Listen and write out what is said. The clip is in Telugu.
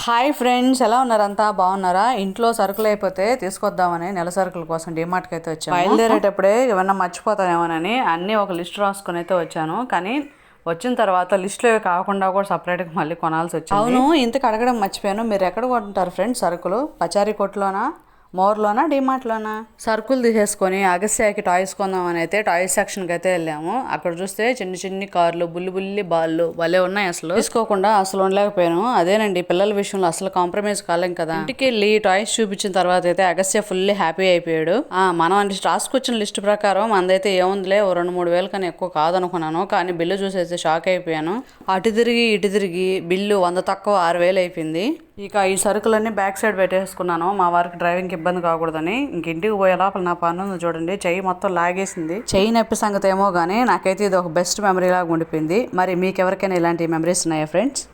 హాయ్ ఫ్రెండ్స్, ఎలా ఉన్నారంతా? బాగున్నారా? ఇంట్లో సరుకులు అయిపోతే తీసుకొద్దామని నెల సరుకుల కోసం డిమార్ట్కి అయితే వచ్చాను. బయలుదేరేటప్పుడే ఏమన్నా మర్చిపోతానేమోనని అన్నీ ఒక లిస్ట్ రాసుకొని అయితే వచ్చాను. కానీ వచ్చిన తర్వాత లిస్టులో కాకుండా కూడా సపరేట్గా మళ్ళీ కొనాల్సి వచ్చింది. అవును, ఇంతకు అడగడం మర్చిపోయాను. మీరు ఎక్కడ కొంటారు ఫ్రెండ్స్ సరుకులు? పచారీ కొట్టులోనా, మోర్లోనా, డిమార్ట్లోనా? సరుకులు తీసేసుకొని అగస్యాకి టాయ్స్ కొందామని అయితే టాయ్స్ సెక్షన్కి అయితే వెళ్ళాము. అక్కడ చూస్తే చిన్ని చిన్ని కార్లు, బుల్లి బుల్లి బాళ్ళు భలే ఉన్నాయి. అసలు తీసుకోకుండా అసలు ఉండలేకపోయాను. అదేనండి, పిల్లల విషయంలో అసలు కాంప్రమైజ్ కాలేం కదా. ఇంటికి వెళ్ళి టాయ్స్ చూపించిన తర్వాత అయితే అగస్య ఫుల్ హ్యాపీ అయిపోయాడు. మనం అంటే రాసుకొచ్చిన లిస్ట్ ప్రకారం మనదైతే ఏముందిలే, 2-3 వేలు కన్నా ఎక్కువ కాదనుకున్నాను. కానీ బిల్లు చూసేసి షాక్ అయిపోయాను. అటు తిరిగి ఇటు తిరిగి బిల్లు 100 తక్కువ 6,000 అయిపోయింది. ఇక ఈ సరుకులన్నీ బ్యాక్ సైడ్ పెట్టేసుకున్నాను, మా వారికి డ్రైవింగ్కి ఇబ్బంది కాకూడదని. ఇంటికి పోయే లోపల నా పన్ను చూడండి, చెయ్యి మొత్తం లాగేసింది. చెయ్యి నొప్పి సంగతి ఏమో కానీ నాకైతే ఇది ఒక బెస్ట్ మెమరీ లాగా ఉండిపోయింది. మరి మీకు ఎవరికైనా ఇలాంటి మెమరీస్ ఉన్నాయా ఫ్రెండ్స్?